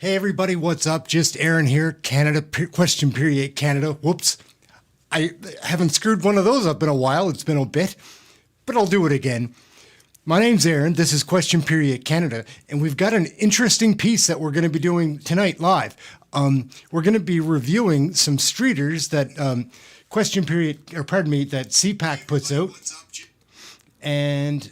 Hey everybody, what's up? Just Aaron here, Canada, question period, Canada. Whoops. I haven't screwed one of those up in a while. It's been a bit, but I'll do it again. My name's Aaron. This is Question Period Canada, and we've got an interesting piece that we're going to be doing tonight live. We're going to be reviewing some streeters that that Cpac puts out, and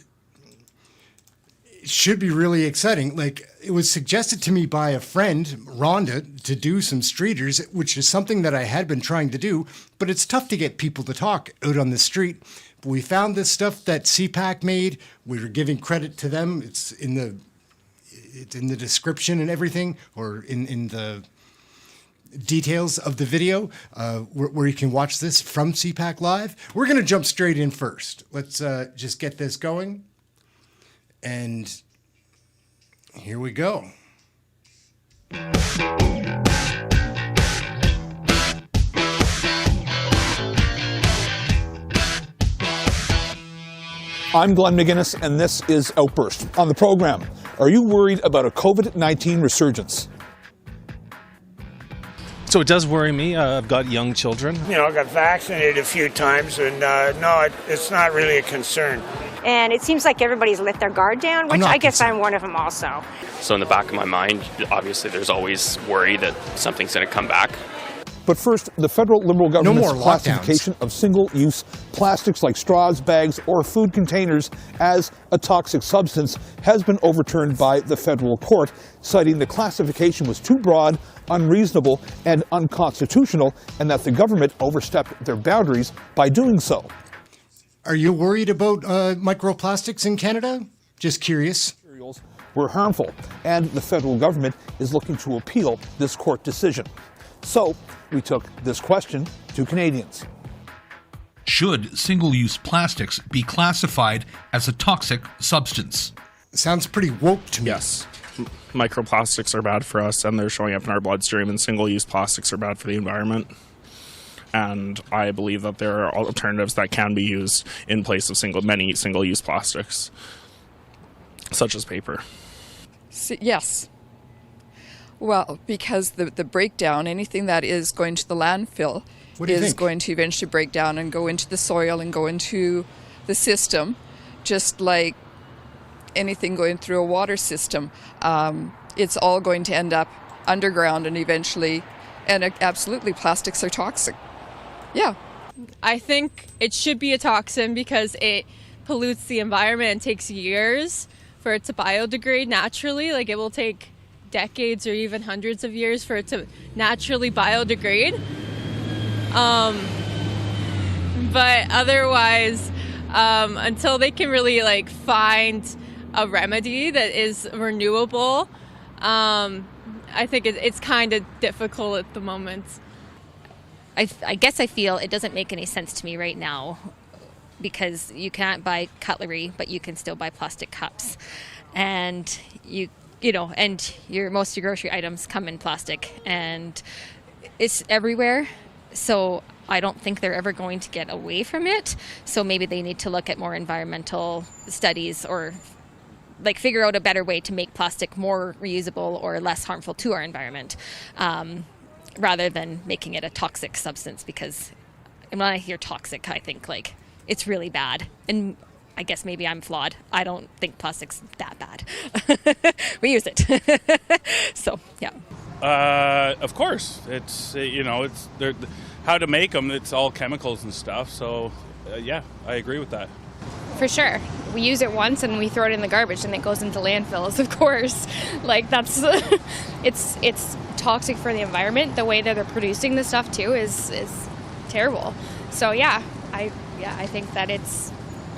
it should be really exciting. Like, it was suggested to me by a friend, Rhonda, to do some streeters, which is something that I had been trying to do, but it's tough to get people to talk out on the street. But we found this stuff that Cpac made. We were giving credit to them. It's in the description and everything, or in the details of the video, where you can watch this from Cpac Live. We're going to jump straight in first. Let's just get this going. And here we go. I'm Glenn McGinnis, and this is Outburst. On the program, are you worried about a COVID-19 resurgence? So it does worry me. I've got young children. You know, I got vaccinated a few times, and no, it's not really a concern. And it seems like everybody's let their guard down, which I guess I'm one of them also. So in the back of my mind, obviously there's always worry that something's going to come back. But first, the federal Liberal government's classification of single-use plastics like straws, bags, or food containers as a toxic substance has been overturned by the federal court, citing the classification was too broad, unreasonable, and unconstitutional, and that the government overstepped their boundaries by doing so. Are you worried about microplastics in Canada? Just curious. Materials were harmful, and the federal government is looking to appeal this court decision. So, we took this question to Canadians. Should single-use plastics be classified as a toxic substance? Sounds pretty woke to me. Yes. Microplastics are bad for us, and they're showing up in our bloodstream, and single-use plastics are bad for the environment. And I believe that there are alternatives that can be used in place of many single-use plastics, such as paper. Yes. Well, because the breakdown, anything that is going to the landfill is going to eventually break down and go into the soil and go into the system, just like anything going through a water system. It's all going to end up underground and eventually, and absolutely, plastics are toxic. Yeah. I think it should be a toxin because it pollutes the environment and takes years for it to biodegrade naturally. Like, it will take decades or even hundreds of years for it to naturally biodegrade. But otherwise, until they can really find a remedy that is renewable, I think it's kind of difficult at the moment. I guess I feel it doesn't make any sense to me right now because you can't buy cutlery, but you can still buy plastic cups. And and most of your grocery items come in plastic, and it's everywhere. So I don't think they're ever going to get away from it. So maybe they need to look at more environmental studies or figure out a better way to make plastic more reusable or less harmful to our environment, rather than making it a toxic substance. Because when I hear toxic, I think it's really bad. And I guess maybe I'm flawed. I don't think plastic's that bad. We use it. So, yeah. Of course. It's how to make them, it's all chemicals and stuff. So, yeah, I agree with that. For sure. We use it once and we throw it in the garbage and it goes into landfills, of course. That's it's toxic for the environment. The way that they're producing the stuff too is terrible. So yeah, I think that it's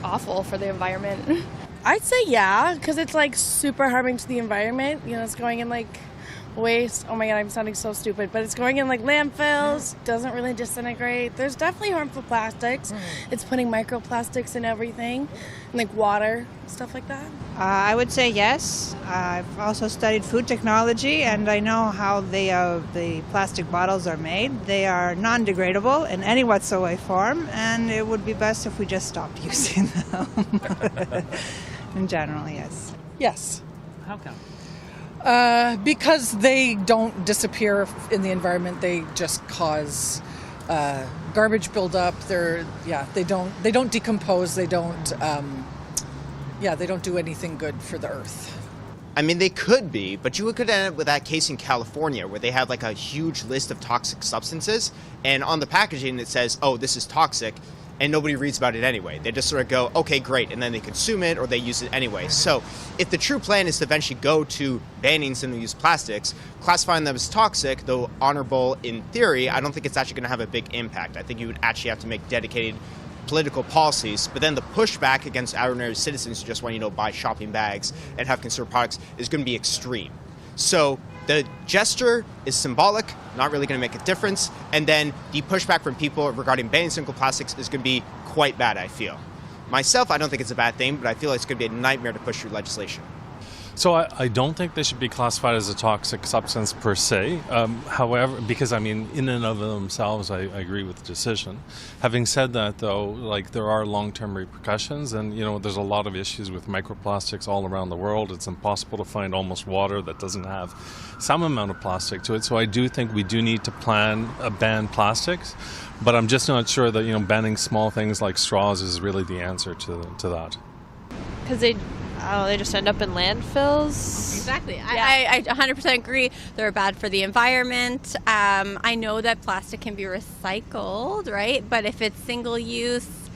awful for the environment. I'd say yeah, because it's super harming to the environment. It's going in waste. Oh my god, I'm sounding so stupid, but it's going in landfills, doesn't really disintegrate. There's definitely harmful plastics. It's putting microplastics in everything, water, stuff like that. I would say yes. I've also studied food technology, and I know how the plastic bottles are made. They are non-degradable in any whatsoever form, and it would be best if we just stopped using them. In general, yes. Yes. How come? Because they don't disappear in the environment, they just cause garbage buildup. They don't decompose. They don't do anything good for the earth. I mean, they could be, but you could end up with that case in California where they have like a huge list of toxic substances, and on the packaging it says, oh, this is toxic, and nobody reads about it anyway. They just sort of go, okay, great, and then they consume it or they use it anyway. So if the true plan is to eventually go to banning single-use plastics, classifying them as toxic, though honorable in theory, I don't think it's actually going to have a big impact. I think you would actually have to make dedicated political policies, but then the pushback against ordinary citizens who just want to, buy shopping bags and have consumer products is going to be extreme. So the gesture is symbolic, not really going to make a difference, and then the pushback from people regarding banning single plastics is going to be quite bad, I feel. Myself, I don't think it's a bad thing, but I feel like it's going to be a nightmare to push through legislation. So I don't think they should be classified as a toxic substance per se. However, because in and of themselves, I agree with the decision. Having said that, though, there are long-term repercussions, and there's a lot of issues with microplastics all around the world. It's impossible to find almost water that doesn't have some amount of plastic to it. So I do think we do need to ban plastics, but I'm just not sure that banning small things like straws is really the answer to that. Because they just end up in landfills. Exactly. Yeah. I 100% agree. They're bad for the environment. I know that plastic can be recycled, right? But if it's single use,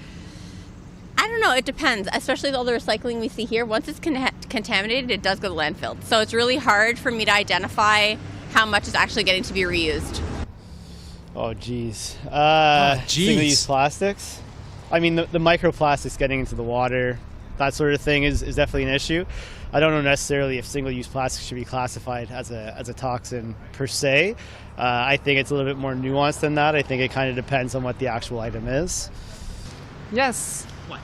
I don't know. It depends. Especially with all the recycling we see here. Once it's contaminated, it does go to landfill. So it's really hard for me to identify how much is actually getting to be reused. Oh, geez. Single-use plastics. The microplastics getting into the water, that sort of thing is definitely an issue. I don't know necessarily if single-use plastic should be classified as a toxin per se. I think it's a little bit more nuanced than that. I think it kind of depends on what the actual item is. Yes. What?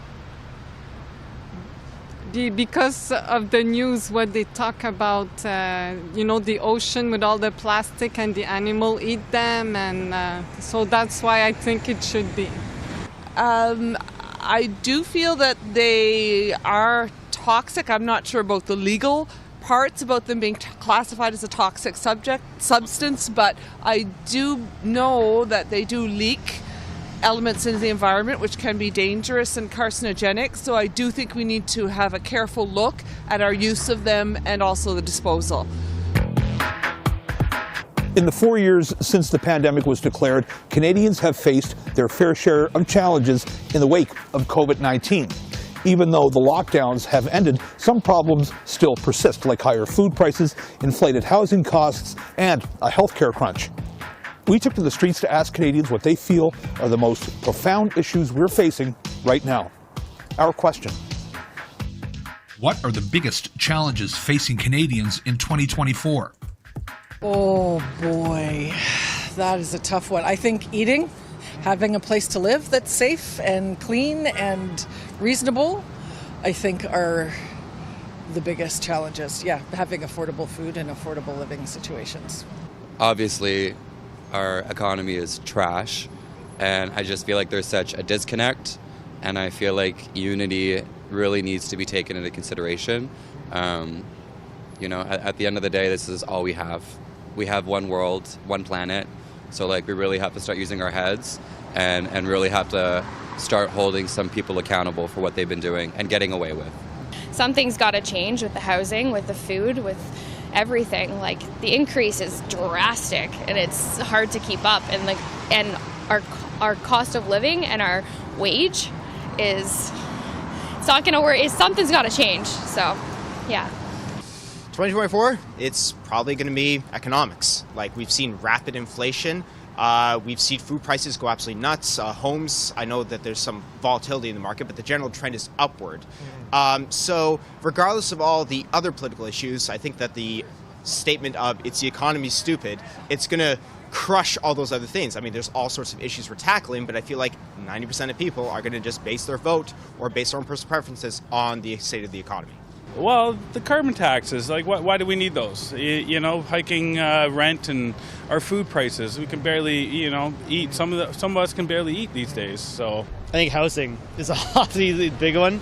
Because of the news, what they talk about, the ocean with all the plastic and the animal eat them, and so that's why I think it should be. I do feel that they are toxic. I'm not sure about the legal parts about them being classified as a toxic substance, but I do know that they do leak elements into the environment which can be dangerous and carcinogenic. So I do think we need to have a careful look at our use of them and also the disposal. In the 4 years since the pandemic was declared, Canadians have faced their fair share of challenges in the wake of COVID-19. Even though the lockdowns have ended, some problems still persist, like higher food prices, inflated housing costs, and a healthcare crunch. We took to the streets to ask Canadians what they feel are the most profound issues we're facing right now. Our question: what are the biggest challenges facing Canadians in 2024? Oh boy, that is a tough one. I think eating, having a place to live that's safe and clean and reasonable, I think are the biggest challenges. Yeah, having affordable food and affordable living situations. Obviously, our economy is trash, and I just feel like there's such a disconnect, and I feel like unity really needs to be taken into consideration. At the end of the day, this is all we have. We have one world, one planet, so we really have to start using our heads and really have to start holding some people accountable for what they've been doing and getting away with. Something's got to change with the housing, with the food, with everything. The increase is drastic and it's hard to keep up, and our cost of living and our wage it's not going to work. Something's got to change. So, yeah. 2024, it's probably going to be economics. We've seen rapid inflation. We've seen food prices go absolutely nuts. Homes, I know that there's some volatility in the market, but the general trend is upward. So regardless of all the other political issues, I think that the statement of it's the economy stupid, it's going to crush all those other things. There's all sorts of issues we're tackling, but I feel like 90% of people are going to just base their vote or base their own personal preferences on the state of the economy. Well, the carbon taxes, why do we need those? Hiking rent and our food prices. We can barely, eat. Some of us can barely eat these days. So I think housing is a big one.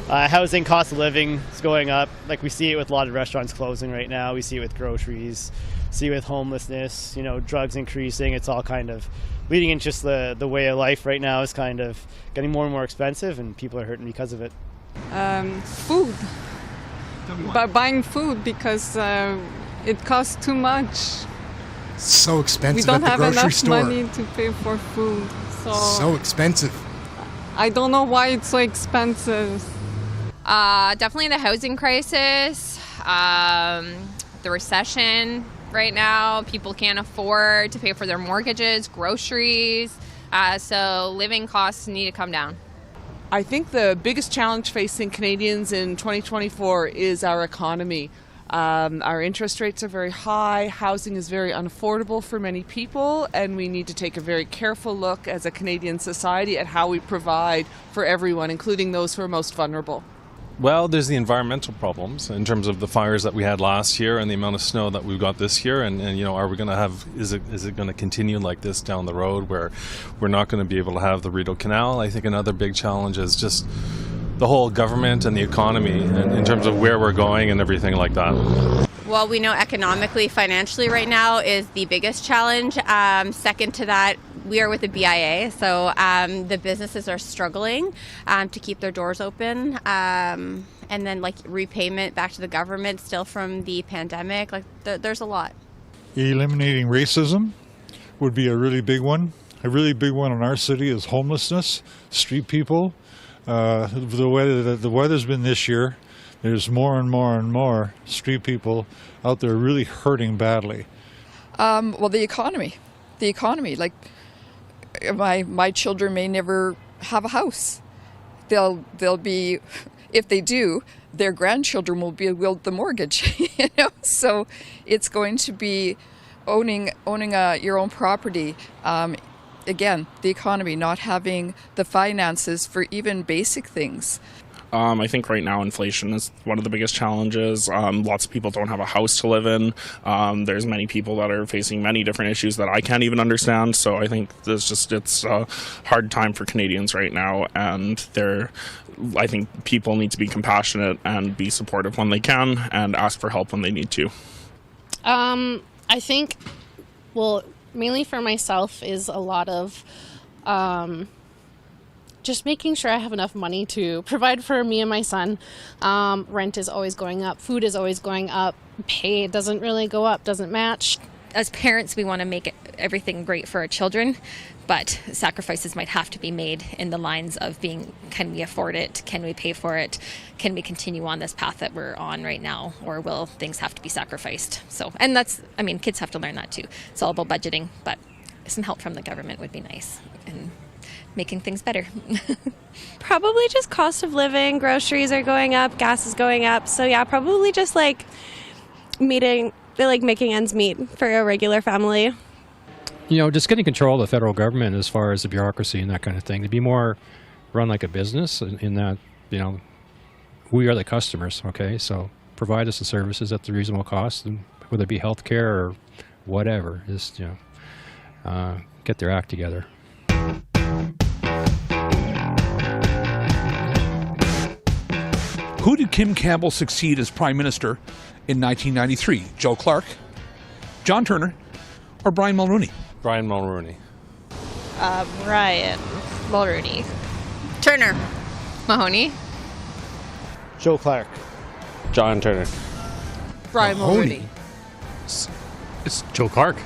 Housing, cost of living is going up. Like we see it with a lot of restaurants closing right now. We see it with groceries, see it with homelessness, drugs increasing. It's all kind of leading into just the way of life right now is kind of getting more and more expensive, and people are hurting because of it. Food. Buying food because it costs too much. So expensive We don't at the have grocery enough store. money to pay for food. So expensive. I don't know why it's so expensive. Definitely the housing crisis, the recession right now. People can't afford to pay for their mortgages, groceries, so living costs need to come down. I think the biggest challenge facing Canadians in 2024 is our economy. Our interest rates are very high, housing is very unaffordable for many people, and we need to take a very careful look as a Canadian society at how we provide for everyone, including those who are most vulnerable. Well, there's the environmental problems in terms of the fires that we had last year and the amount of snow that we've got this year. And are we going to have, is it going to continue like this down the road where we're not going to be able to have the Rideau Canal? I think another big challenge is just the whole government and the economy in terms of where we're going and everything like that. Well, we know economically, financially right now is the biggest challenge. Second to that, we are with the BIA, so the businesses are struggling to keep their doors open. And then repayment back to the government still from the pandemic. There's a lot. Eliminating racism would be a really big one. A really big one in our city is homelessness, street people. The way that the weather's been this year, there's more and more and more street people out there really hurting badly. Well, the economy. Like my children may never have a house. They'll be, if they do, their grandchildren will be willed the mortgage. So it's going to be owning your own property. Again, the economy, not having the finances for even basic things. I think right now inflation is one of the biggest challenges. Lots of people don't have a house to live in. There's many people that are facing many different issues that I can't even understand. So I think it's a hard time for Canadians right now. And I think people need to be compassionate and be supportive when they can and ask for help when they need to. I think, mainly for myself is a lot of just making sure I have enough money to provide for me and my son. Rent is always going up. Food is always going up. Pay doesn't really go up, doesn't match. As parents, we want to make everything great for our children, but sacrifices might have to be made in the lines of being, can we afford it? Can we pay for it? Can we continue on this path that we're on right now? Or will things have to be sacrificed? And kids have to learn that too. It's all about budgeting, but some help from the government would be nice. And making things better. Probably just cost of living, groceries are going up, gas is going up. So yeah, probably just making ends meet for a regular family. Just getting control of the federal government as far as the bureaucracy and that kind of thing. To be more run like a business in that, we are the customers, okay? So provide us the services at the reasonable cost, and whether it be healthcare or whatever, just, get their act together. Who did Kim Campbell succeed as Prime Minister in 1993? Joe Clark, John Turner, or Brian Mulroney? Brian Mulroney. Brian Mulroney. Turner. Mahoney. Joe Clark. John Turner. Brian Mulroney. It's Joe Clark.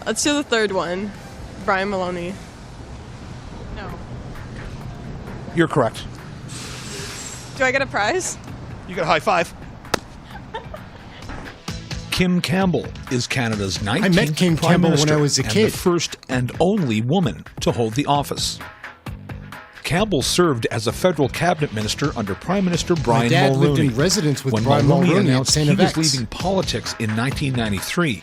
Let's do the third one. Brian Mulroney. No. You're correct. Do I get a prize? You got a high five. Kim Campbell is Canada's 19th I met Kim Prime Campbell Minister when I was a and kid. the first and only woman to hold the office. Campbell served as a federal cabinet minister under Prime Minister Brian My dad Mulroney. lived in residence with when Brian Mulroney at announced St. he was Evex. leaving politics in 1993,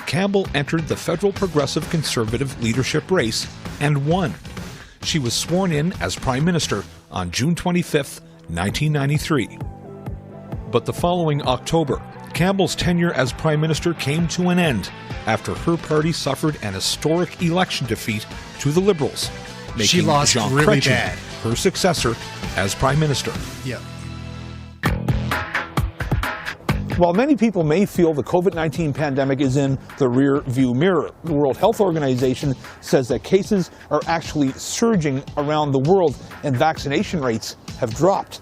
Campbell entered the federal Progressive Conservative leadership race and won. She was sworn in as Prime Minister on June 25th, 1993. But the following October, Campbell's tenure as Prime Minister came to an end after her party suffered an historic election defeat to the Liberals, making She lost Jean really Chrétien bad. her successor as Prime Minister. Yeah. While many people may feel the COVID-19 pandemic is in the rear view mirror, the World Health Organization says that cases are actually surging around the world and vaccination rates have dropped.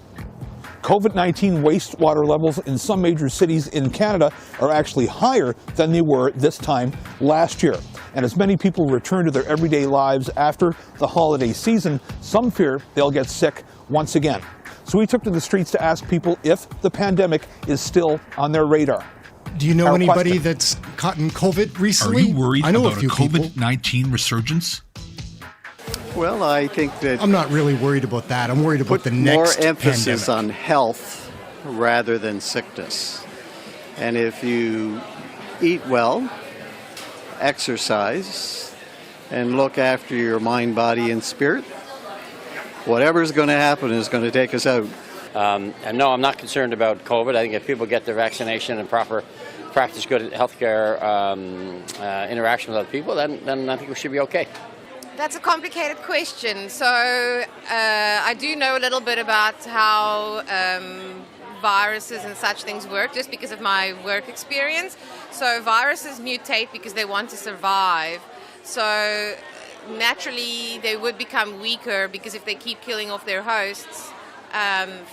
COVID-19 wastewater levels in some major cities in Canada are actually higher than they were this time last year. And as many people return to their everyday lives after the holiday season, some fear they'll get sick once again. So we took to the streets to ask people if the pandemic is still on their radar. Do you know anybody that's gotten COVID recently? Are you worried I know about a few COVID-19 resurgence? Well, I think that I'm not really worried about that. I'm worried about the next more emphasis pandemic. on health rather than sickness. And if you eat well, exercise, and look after your mind, body, and spirit, whatever's going to happen is going to take us out. And no, I'm not concerned about COVID. I think if people get their vaccination and practice good healthcare interaction with other people, then I think we should be okay. That's a complicated question. So I do know a little bit about how viruses and such things work just because of my work experience. So viruses mutate because they want to survive. So naturally they would become weaker because if they keep killing off their hosts,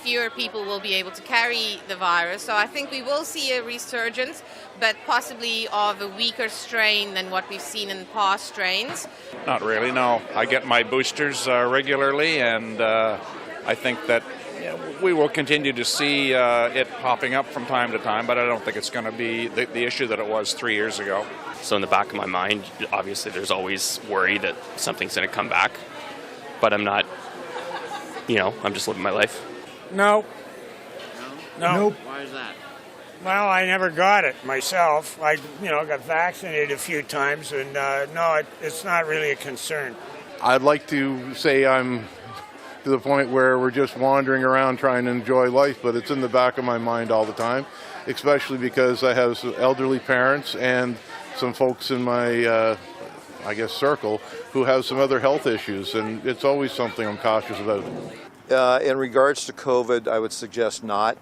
fewer people will be able to carry the virus. So I think we will see a resurgence, but possibly of a weaker strain than what we've seen in past strains. Not really, no. I get my boosters regularly, and I think that we will continue to see it popping up from time to time, but I don't think it's going to be the issue that it was 3 years ago. So in the back of my mind, obviously there's always worry that something's going to come back, but I'm not, I'm just living my life. No. Nope. Why is that? Well, I never got it myself. I, got vaccinated a few times, and no, it's not really a concern. I'd like to say I'm to the point where we're just wandering around trying to enjoy life, but it's in the back of my mind all the time, especially because I have some elderly parents and some folks in my, circle who have some other health issues, and it's always something I'm cautious about. In regards to COVID, I would suggest not.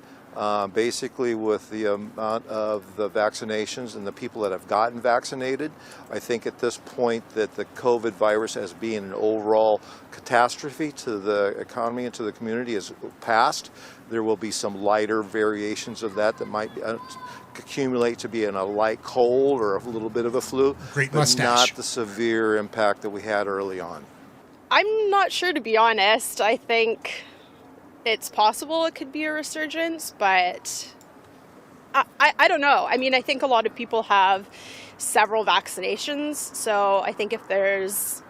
Basically, with the amount of the vaccinations and the people that have gotten vaccinated, I think at this point that the COVID virus as being an overall catastrophe to the economy and to the community is past. There will be some lighter variations of that might accumulate to be in a light cold or a little bit of a flu, Great but mustache. not the severe impact that we had early on. I'm not sure, to be honest. I think it's possible it could be a resurgence, but I don't know. I mean, I think a lot of people have several vaccinations, so I think if there's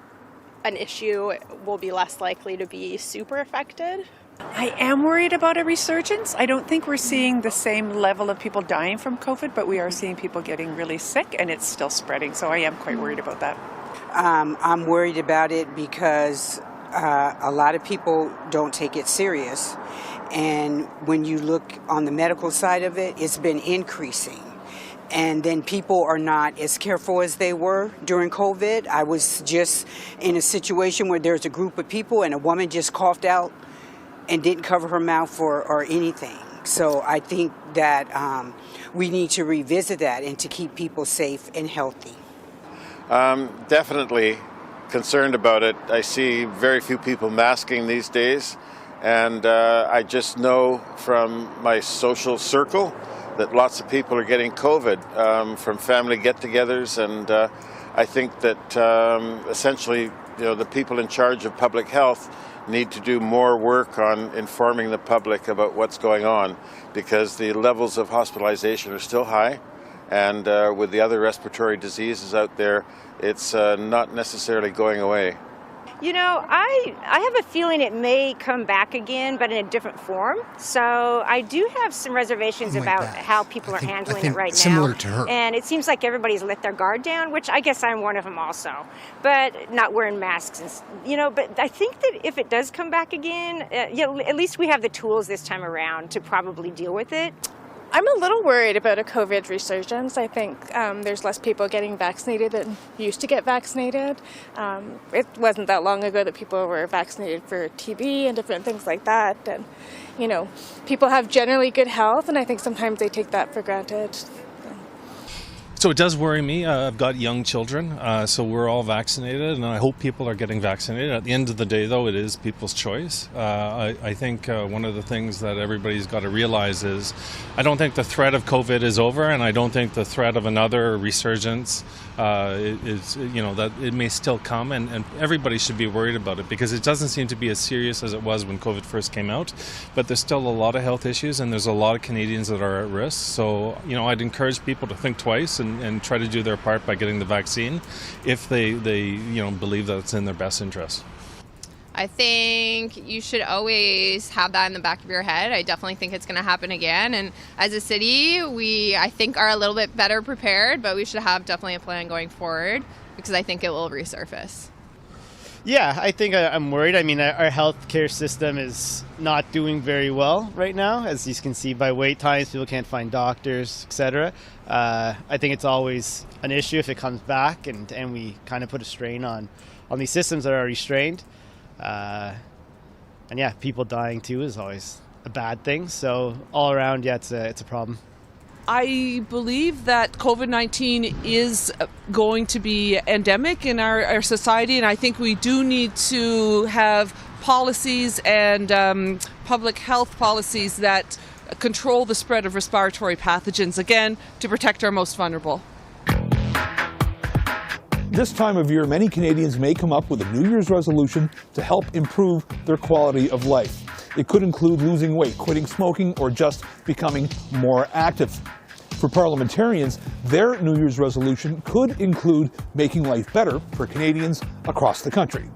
an issue, we'll be less likely to be super affected. I am worried about a resurgence. I don't think we're seeing the same level of people dying from COVID, but we are seeing people getting really sick, and it's still spreading, so I am quite worried about that. I'm worried about it because a lot of people don't take it serious. And when you look on the medical side of it, it's been increasing. And then people are not as careful as they were during COVID. I was just in a situation where there's a group of people and a woman just coughed out and didn't cover her mouth or anything. So I think that we need to revisit that and to keep people safe and healthy. Definitely concerned about it. I see very few people masking these days, and I just know from my social circle that lots of people are getting COVID from family get-togethers, and I think that essentially, the people in charge of public health need to do more work on informing the public about what's going on, because the levels of hospitalization are still high, and with the other respiratory diseases out there, it's not necessarily going away. I have a feeling it may come back again, but in a different form. So I do have some reservations about how people are handling it right similar now. To her. And it seems like everybody's let their guard down, which I guess I'm one of them also. But not wearing masks, but I think that if it does come back again, at least we have the tools this time around to probably deal with it. I'm a little worried about a COVID resurgence. I think there's less people getting vaccinated than used to get vaccinated. It wasn't that long ago that people were vaccinated for TB and different things like that. And, you know, people have generally good health, and I think sometimes they take that for granted. So it does worry me. I've got young children, so we're all vaccinated, and I hope people are getting vaccinated. At the end of the day, though, it is people's choice. I think one of the things that everybody's got to realize is I don't think the threat of COVID is over, and I don't think the threat of another resurgence is, you know, that it may still come, and everybody should be worried about it because it doesn't seem to be as serious as it was when COVID first came out, but there's still a lot of health issues, and there's a lot of Canadians that are at risk. So, you know, I'd encourage people to think twice and try to do their part by getting the vaccine if they you know, believe that it's in their best interest. I think you should always have that in the back of your head. I definitely think it's going to happen again. And as a city, we, I think, are a little bit better prepared, but we should have definitely a plan going forward because I think it will resurface. Yeah, I think I'm worried. I mean, our healthcare system is not doing very well right now, as you can see by wait times. People can't find doctors, etc. I think it's always an issue if it comes back, and we kind of put a strain on these systems that are already strained. And yeah, people dying too is always a bad thing. So all around, yeah, it's a problem. I believe that COVID-19 is going to be endemic in our society, and I think we do need to have policies and public health policies that control the spread of respiratory pathogens, again, to protect our most vulnerable. This time of year, many Canadians may come up with a New Year's resolution to help improve their quality of life. It could include losing weight, quitting smoking, or just becoming more active. For parliamentarians, their New Year's resolution could include making life better for Canadians across the country.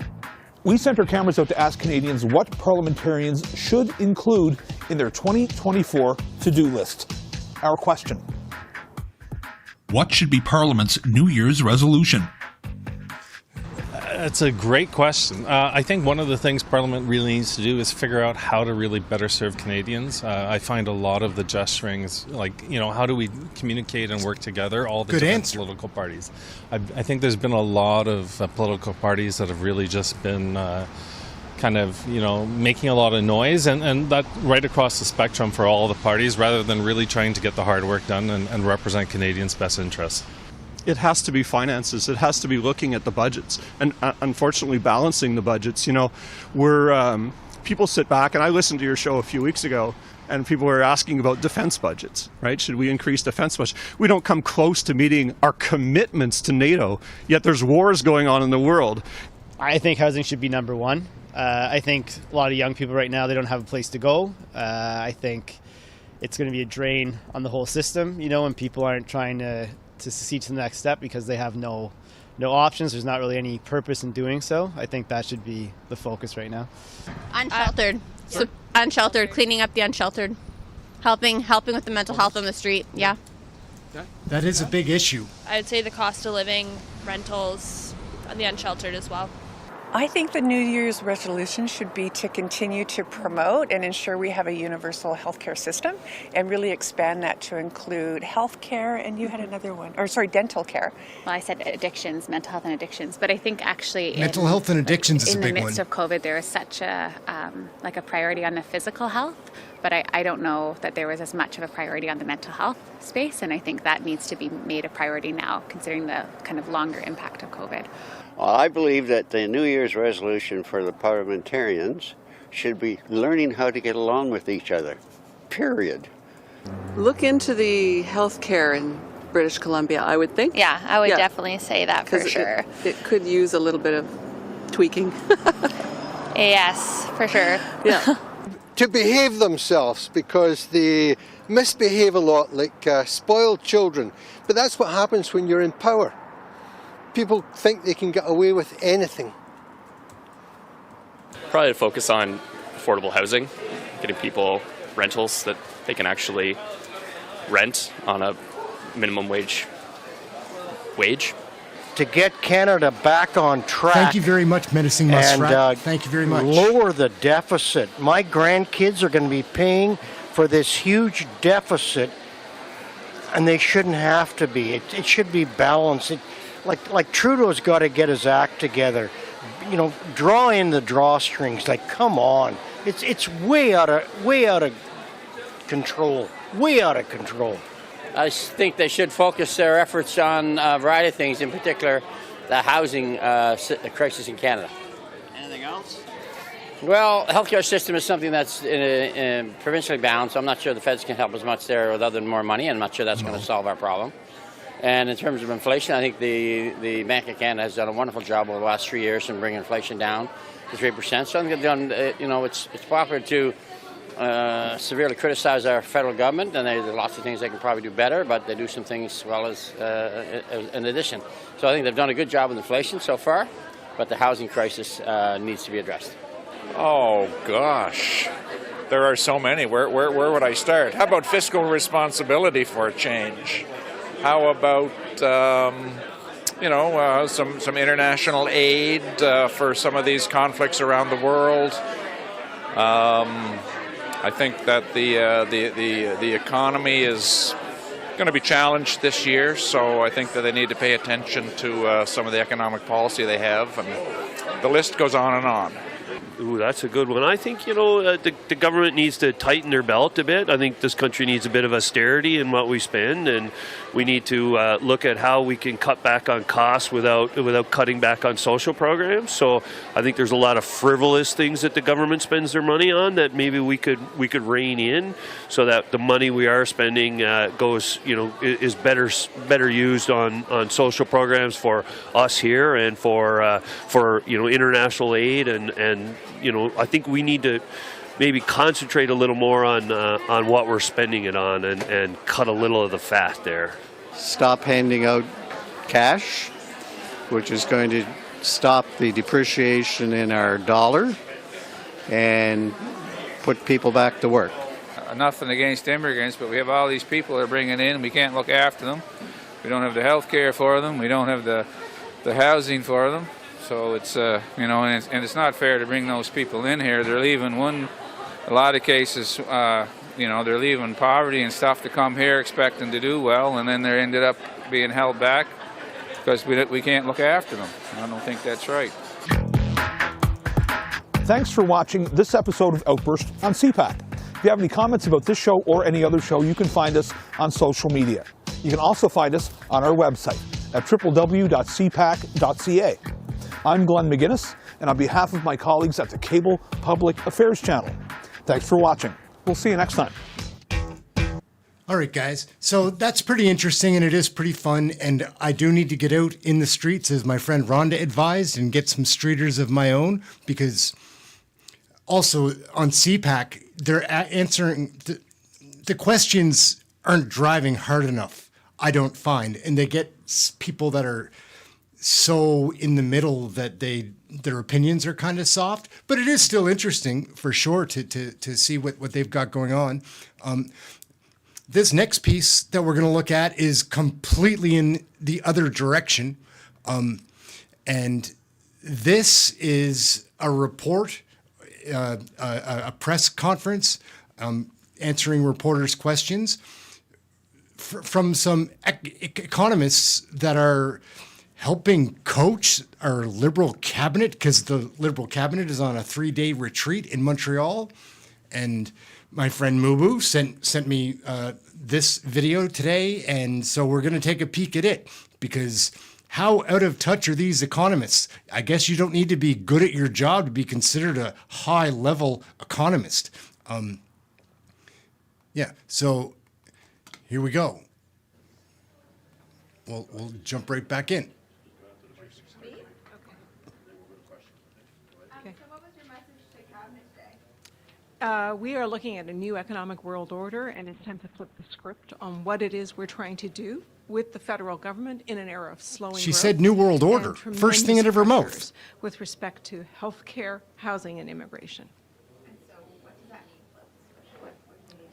We sent our cameras out to ask Canadians what parliamentarians should include in their 2024 to-do list. Our question: what should be Parliament's New Year's resolution? That's a great question. I think one of the things Parliament really needs to do is figure out how to really better serve Canadians. I find a lot of the gesturing is like, you know, how do we communicate and work together, all the different political parties. I think there's been a lot of political parties that have really just been kind of, you know, making a lot of noise, and that right across the spectrum for all the parties, rather than really trying to get the hard work done and represent Canadians' best interests. It has to be finances. It has to be looking at the budgets and unfortunately balancing the budgets. You know, people sit back, and I listened to your show a few weeks ago, and people were asking about defense budgets, right? Should we increase defense budgets? We don't come close to meeting our commitments to NATO, yet there's wars going on in the world. I think housing should be number one. I think a lot of young people right now, they don't have a place to go. I think it's going to be a drain on the whole system, you know, when people aren't trying to see to the next step because they have no options. There's not really any purpose in doing so. I think that should be the focus right now. Unsheltered. Unsheltered, cleaning up the unsheltered. Helping with the mental health on the street. Yeah. That is a big issue. I'd say the cost of living, rentals, and the unsheltered as well. I think the New Year's resolution should be to continue to promote and ensure we have a universal healthcare system and really expand that to include healthcare, and you had another one, or sorry, dental care. Well, I said addictions, mental health and addictions, but I think actually mental health and addictions is a big one. In the midst of COVID, there is such a like a priority on the physical health, but I don't know that there was as much of a priority on the mental health space, and I think that needs to be made a priority now, considering the kind of longer impact of COVID. I believe that the New Year's resolution for the parliamentarians should be learning how to get along with each other, period. Look into the health care in British Columbia, I would think. Yeah, I would definitely say that for sure. It could use a little bit of tweaking. Yes, for sure. Yeah. To behave themselves, because they misbehave a lot, like spoiled children. But that's what happens when you're in power. People think they can get away with anything. Probably to focus on affordable housing, getting people rentals that they can actually rent on a minimum wage. To get Canada back on track. Thank you very much, Menacing Muskrat. Thank you very much. Lower the deficit. My grandkids are going to be paying for this huge deficit and they shouldn't have to be. It should be balanced. Like Trudeau's got to get his act together. You know, draw in the drawstrings. Like, come on, it's way out of control. Way out of control. I think they should focus their efforts on a variety of things, in particular the housing crisis in Canada. Anything else? Well, the healthcare system is something that's provincially bound, so I'm not sure the feds can help as much there other than more money. I'm not sure that's going to solve our problem. And in terms of inflation, I think the Bank of Canada has done a wonderful job over the last 3 years in bringing inflation down to 3%. So I think they've done, it's popular to severely criticize our federal government, and there's lots of things they can probably do better, but they do some things well as in addition. So I think they've done a good job with inflation so far, but the housing crisis needs to be addressed. Oh, gosh. There are so many. Where would I start? How about fiscal responsibility for a change? How about, some international aid for some of these conflicts around the world? I think that the economy is going to be challenged this year, so I think that they need to pay attention to some of the economic policy they have, and the list goes on and on. Ooh, that's a good one. I think, the government needs to tighten their belt a bit. I think this country needs a bit of austerity in what we spend, and we need to look at how we can cut back on costs without cutting back on social programs. So I think there's a lot of frivolous things that the government spends their money on that maybe we could rein in, so that the money we are spending goes, is better used on social programs for us here and for international aid and I think we need to maybe concentrate a little more on what we're spending it on and cut a little of the fat there. Stop handing out cash, which is going to stop the depreciation in our dollar and put people back to work. Nothing against immigrants, but we have all these people they're bringing in. We can't look after them. We don't have the health care for them. We don't have the housing for them. So it's, and it's not fair to bring those people in here. They're leaving a lot of cases, they're leaving poverty and stuff to come here expecting to do well, and then they ended up being held back because we can't look after them. I don't think that's right. Thanks for watching this episode of Outburst on Cpac. If you have any comments about this show or any other show, you can find us on social media. You can also find us on our website at www.cpac.ca. I'm Glenn McGuinness, and on behalf of my colleagues at the Cable Public Affairs Channel, thanks for watching. We'll see you next time. All right, guys. So that's pretty interesting, and it is pretty fun, and I do need to get out in the streets, as my friend Rhonda advised, and get some streeters of my own, because also on Cpac, they're answering the questions aren't driving hard enough, I don't find, and they get people that are so in the middle that their opinions are kind of soft, but it is still interesting for sure to see what they've got going on. This next piece that we're going to look at is completely in the other direction. And this is a report, a press conference, answering reporters' questions from some economists that are helping coach our Liberal cabinet, because the Liberal cabinet is on a 3-day retreat in Montreal. And my friend Mubu sent me this video today, and so we're going to take a peek at it, because how out of touch are these economists? I guess you don't need to be good at your job to be considered a high-level economist. So here we go. We'll jump right back in. We are looking at a new economic world order, and it's time to flip the script on what it is we're trying to do with the federal government in an era of slowing She growth said new world order. and First thing out of her tremendous mouth. pressures with respect to health care, housing, and immigration.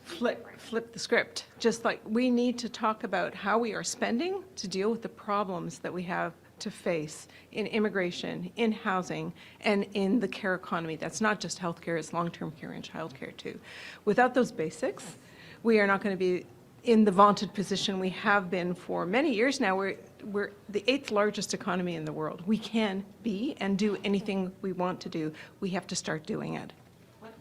Flip the script. Just like we need to talk about how we are spending to deal with the problems that we have to face in immigration, in housing, and in the care economy. That's not just healthcare, it's long-term care and childcare too. Without those basics, we are not going to be in the vaunted position we have been for many years now. We're the 8th largest economy in the world. We can be and do anything we want to do. We have to start doing it.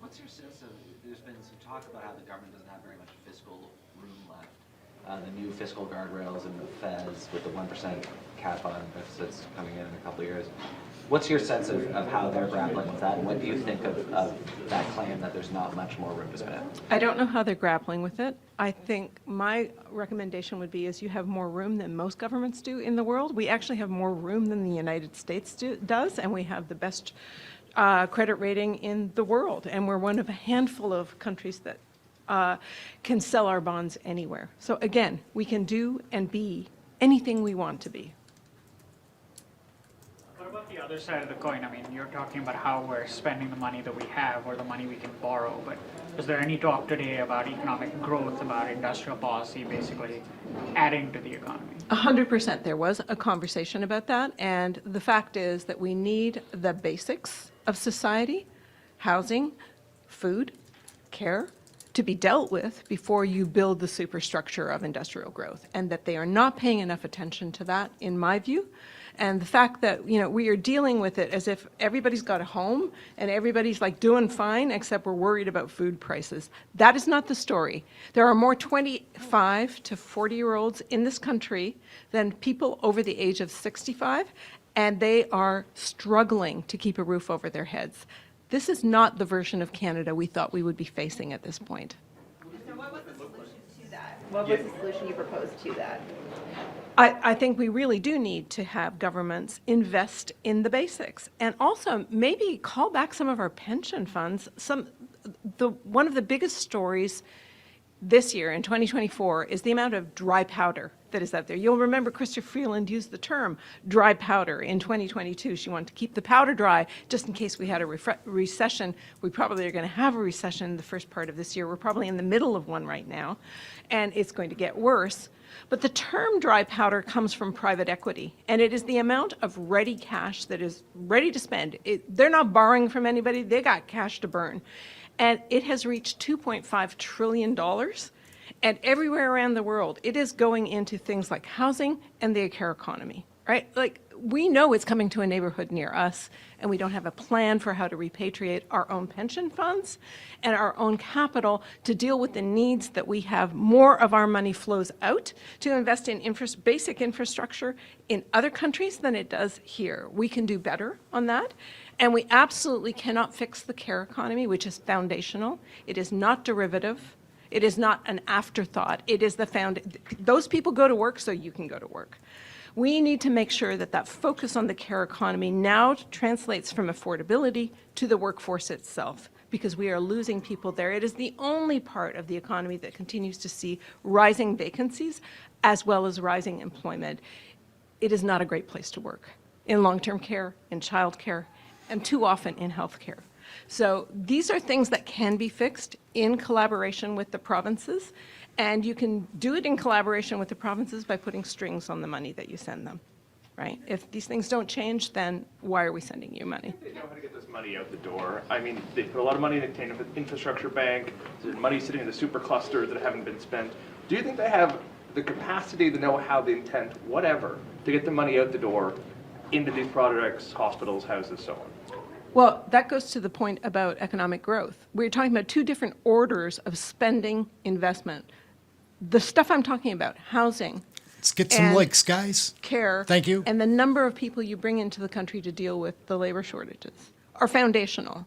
What's your sense of, there's been some talk about how the government doesn't have very much fiscal room left. The new fiscal guardrails and the Feds with the 1% cap on deficits coming in a couple of years. What's your sense of how they're grappling with that, and what do you think of that claim that there's not much more room to spend? I don't know how they're grappling with it. I think my recommendation would be is you have more room than most governments do in the world. We actually have more room than the United States does, and we have the best credit rating in the world, and we're one of a handful of countries that can sell our bonds anywhere. So again, we can do and be anything we want to be. What about the other side of the coin? I mean, you're talking about how we're spending the money that we have or the money we can borrow, but is there any talk today about economic growth, about industrial policy basically adding to the economy? 100%. There was a conversation about that, and the fact is that we need the basics of society, housing, food, care, to be dealt with before you build the superstructure of industrial growth, and that they are not paying enough attention to that, in my view. And the fact that, you know, we are dealing with it as if everybody's got a home and everybody's like doing fine, except we're worried about food prices. That is not the story. There are more 25 to 40-year-olds in this country than people over the age of 65, and they are struggling to keep a roof over their heads. This is not the version of Canada we thought we would be facing at this point. So what was the solution to that? What was the solution you proposed to that? I think we really do need to have governments invest in the basics, and also maybe call back some of our pension funds. One of the biggest stories this year in 2024 is the amount of dry powder that is out there. You'll remember Chrystia Freeland used the term dry powder in 2022. She wanted to keep the powder dry just in case we had a recession. We probably are going to have a recession in the first part of this year. We're probably in the middle of one right now, and it's going to get worse. But the term dry powder comes from private equity, and it is the amount of ready cash that is ready to spend. They're not borrowing from anybody. They got cash to burn. And it has reached $2.5 trillion. And everywhere around the world, it is going into things like housing and the care economy, right? Like, we know it's coming to a neighborhood near us, and we don't have a plan for how to repatriate our own pension funds and our own capital to deal with the needs that we have. More of our money flows out to invest in basic infrastructure in other countries than it does here. We can do better on that. And we absolutely cannot fix the care economy, which is foundational. It is not derivative. It is not an afterthought. It is those people go to work so you can go to work. We need to make sure that that focus on the care economy now translates from affordability to the workforce itself, because we are losing people there. It is the only part of the economy that continues to see rising vacancies as well as rising employment. It is not a great place to work in long-term care, in child care, and too often in health care. So these are things that can be fixed in collaboration with the provinces, and you can do it in collaboration with the provinces by putting strings on the money that you send them, right? If these things don't change, then why are we sending you money? They know how to get this money out the door. I mean, they put a lot of money in the infrastructure bank. There's money sitting in the super clusters that haven't been spent. Do you think they have the capacity, the know-how, the intent, whatever, to get the money out the door into these projects, hospitals, houses, so on? Well, that goes to the point about economic growth. We're talking about two different orders of spending investment. The stuff I'm talking about, housing. Let's get some likes, guys. Care. Thank you. And the number of people you bring into the country to deal with the labor shortages are foundational.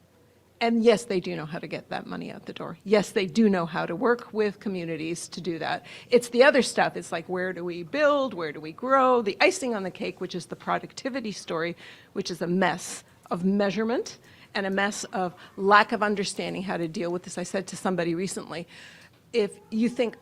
And yes, they do know how to get that money out the door. Yes, they do know how to work with communities to do that. It's the other stuff. It's like, where do we build? Where do we grow? The icing on the cake, which is the productivity story, which is a mess of measurement and a mess of lack of understanding how to deal with this. I said to somebody recently, if you think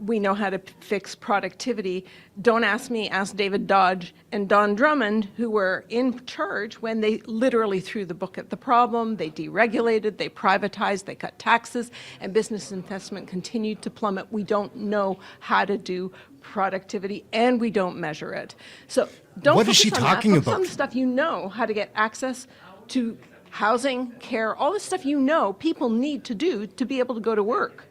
we know how to fix productivity, don't ask me, ask David Dodge and Don Drummond, who were in charge when they literally threw the book at the problem. They deregulated, they privatized, they cut taxes, and business investment continued to plummet. We don't know how to do productivity, and we don't measure it. So don't What is she focus on talking that. Focus about? on the stuff you know, how to get access to housing, care, all the stuff you know people need to do to be able to go to work.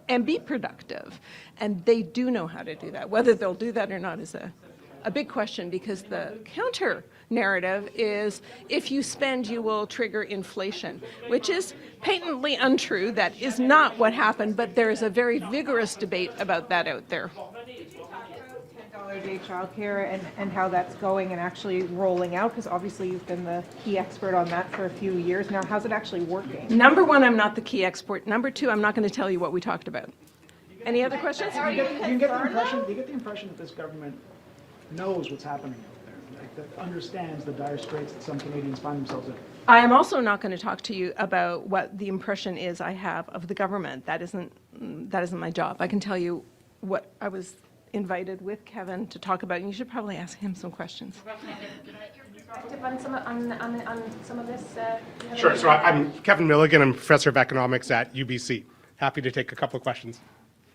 and be productive. And they do know how to do that. Whether they'll do that or not is a big question, because the counter narrative is if you spend, you will trigger inflation, which is patently untrue. That is not what happened, but there is a very vigorous debate about that out there. $10 a day childcare and how that's going and actually rolling out, because obviously you've been the key expert on that for a few years now. How's it actually working? Number one, I'm not the key expert. Number two, I'm not going to tell you what we talked about. Any other questions? Do you get the impression that this government knows what's happening out there, like that understands the dire straits that some Canadians find themselves in? I am also not going to talk to you about what the impression is I have of the government. That isn't my job. I can tell you what I was invited with Kevin to talk about, and you should probably ask him some questions. On some of this? Sure. So I'm Kevin Milligan. I'm professor of economics at UBC. Happy to take a couple of questions.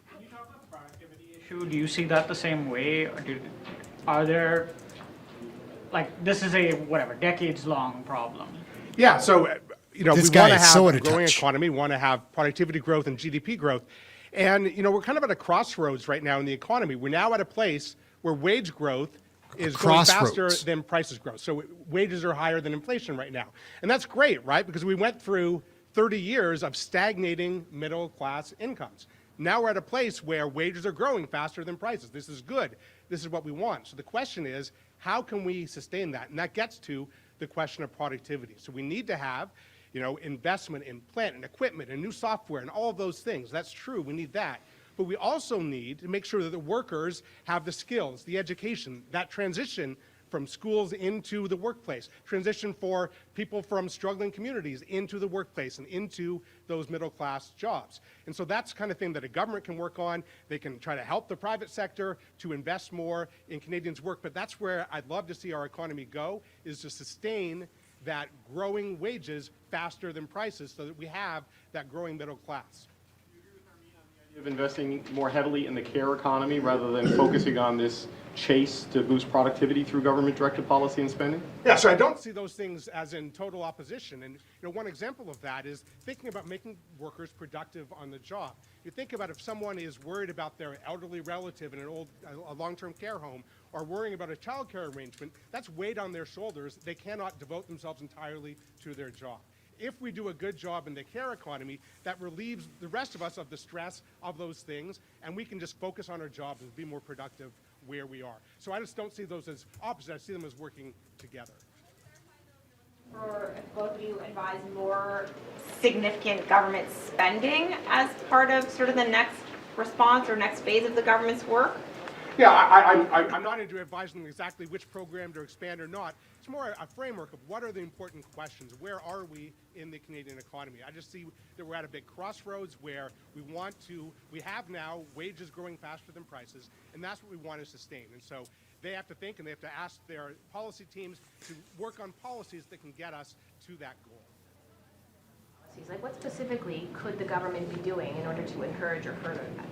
Can you talk about the productivity issue? Do you see that the same way? Or are there, like, this is a, whatever, decades-long problem? Yeah. So, we want to have a growing economy, want to have productivity growth and GDP growth. And, we're kind of at a crossroads right now in the economy. We're now at a place where wage growth is growing faster than prices growth. So wages are higher than inflation right now. And that's great, right? Because we went through 30 years of stagnating middle-class incomes. Now we're at a place where wages are growing faster than prices. This is good. This is what we want. So the question is, how can we sustain that? And that gets to the question of productivity. So we need to have investment in plant and equipment and new software and all of those things. That's true. We need that. But we also need to make sure that the workers have the skills, the education, that transition from schools into the workplace, transition for people from struggling communities into the workplace and into those middle-class jobs. And so that's the kind of thing that a government can work on. They can try to help the private sector to invest more in Canadians' work. But that's where I'd love to see our economy go, is to sustain that growing wages faster than prices so that we have that growing middle class. Of investing more heavily in the care economy rather than focusing on this chase to boost productivity through government-directed policy and spending? Yeah, so I don't see those things as in total opposition. And one example of that is thinking about making workers productive on the job. You think about if someone is worried about their elderly relative in a long-term care home, or worrying about a child care arrangement, that's weight on their shoulders. They cannot devote themselves entirely to their job. If we do a good job in the care economy, that relieves the rest of us of the stress of those things, and we can just focus on our jobs and be more productive where we are. So I just don't see those as opposite. I see them as working together. For both of you advise more significant government spending as part of sort of the next response or next phase of the government's work? Yeah, I'm not into advising them exactly which program to expand or not. It's more a framework of what are the important questions. Where are we in the Canadian economy? I just see that we're at a big crossroads where we have now wages growing faster than prices, and that's what we want to sustain. And so they have to think, and they have to ask their policy teams to work on policies that can get us to that goal. Like, what specifically could the government be doing in order to encourage or further that?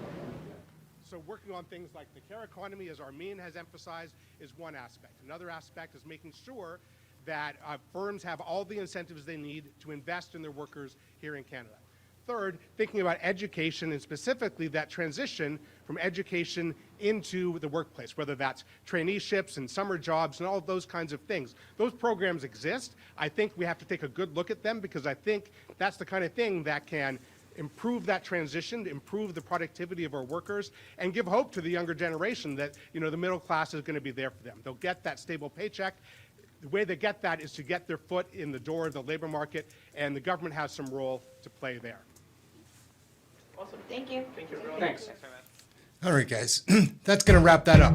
So working on things like the care economy, as Armin has emphasized, is one aspect. Another aspect is making sure that firms have all the incentives they need to invest in their workers here in Canada. Third, thinking about education and specifically that transition from education into the workplace, whether that's traineeships and summer jobs and all of those kinds of things. Those programs exist. I think we have to take a good look at them because I think that's the kind of thing that can improve that transition, improve the productivity of our workers, and give hope to the younger generation that the middle class is going to be there for them. They'll get that stable paycheck. The way they get that is to get their foot in the door of the labor market, and the government has some role to play there. Awesome. Thank you. Thank you. Thanks. All right, guys. That's going to wrap that up.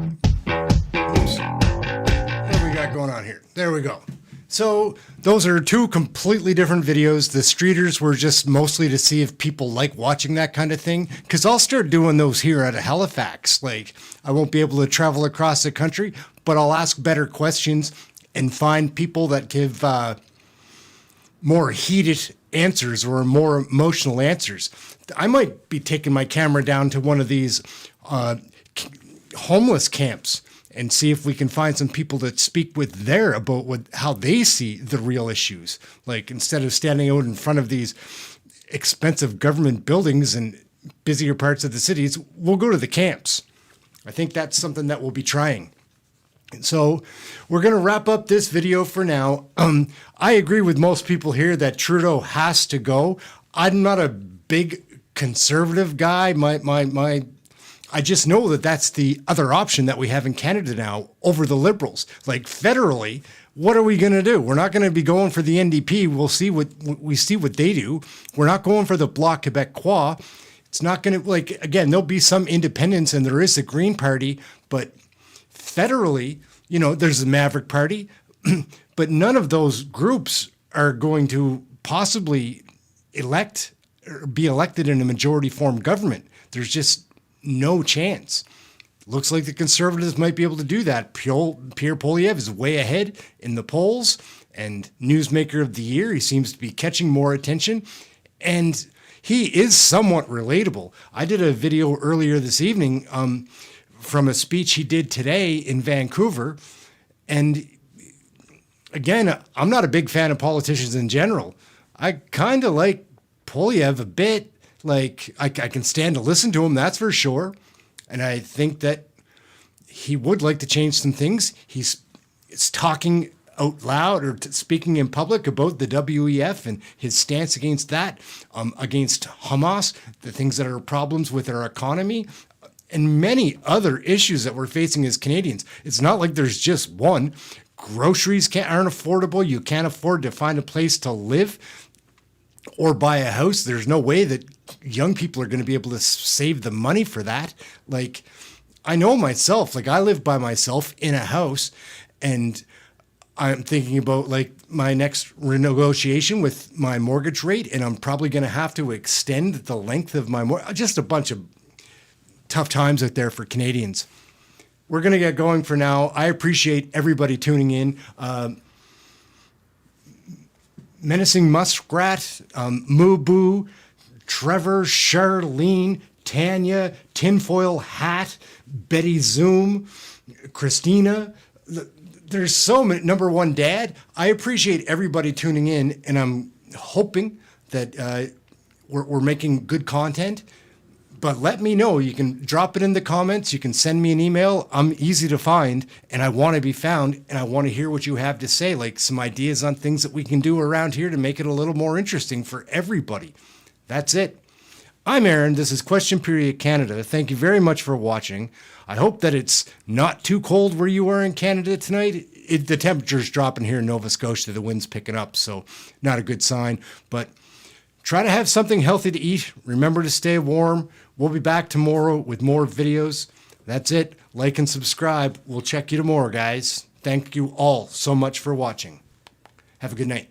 Oops. What do we got going on here? There we go. So those are two completely different videos. The streeters were just mostly to see if people like watching that kind of thing, because I'll start doing those here out of Halifax. Like, I won't be able to travel across the country, but I'll ask better questions and find people that give more heated answers or more emotional answers. I might be taking my camera down to one of these homeless camps and see if we can find some people that speak with there about how they see the real issues. Like, instead of standing out in front of these expensive government buildings and busier parts of the cities, we'll go to the camps. I think that's something that we'll be trying. So we're going to wrap up this video for now. I agree with most people here that Trudeau has to go. I'm not a big conservative guy. I just know that that's the other option that we have in Canada now over the Liberals. Like federally, what are we going to do? We're not going to be going for the NDP. We'll see what they do. We're not going for the Bloc Québécois. It's not going to, like, again, there'll be some independence and there is the Green Party, but federally, you know, there's the Maverick Party, but none of those groups are going to possibly be elected in a majority form government. There's just no chance. Looks like the Conservatives might be able to do that. Pierre Poilievre is way ahead in the polls and Newsmaker of the Year. He seems to be catching more attention and he is somewhat relatable. I did a video earlier this evening from a speech he did today in Vancouver. And again, I'm not a big fan of politicians in general. I kind of like Poilievre a bit. Like, I can stand to listen to him, that's for sure. And I think that he would like to change some things. He's talking out loud or speaking in public about the WEF and his stance against that, against Hamas, the things that are problems with our economy, and many other issues that we're facing as Canadians. It's not like there's just one. Groceries aren't affordable. You can't afford to find a place to live or buy a house. There's no way that young people are going to be able to save the money for that. Like, I know myself, like I live by myself in a house and I'm thinking about like my next renegotiation with my mortgage rate, and I'm probably going to have to extend the length of my mortgage. Just a bunch of tough times out there for Canadians. We're going to get going for now. I appreciate everybody tuning in. Menacing Muskrat, Mubu, Trevor, Charlene, Tanya, Tinfoil Hat, Betty Zoom, Christina. There's so many. Number one, Dad. I appreciate everybody tuning in, and I'm hoping that we're making good content. But let me know. You can drop it in the comments. You can send me an email. I'm easy to find, and I want to be found, and I want to hear what you have to say, like some ideas on things that we can do around here to make it a little more interesting for everybody. That's it. I'm Aaron. This is Question Period Canada. Thank you very much for watching. I hope that it's not too cold where you are in Canada tonight. The temperature's dropping here in Nova Scotia. The wind's picking up, so not a good sign. But try to have something healthy to eat. Remember to stay warm. We'll be back tomorrow with more videos. That's it. Like and subscribe. We'll check you tomorrow, guys. Thank you all so much for watching. Have a good night.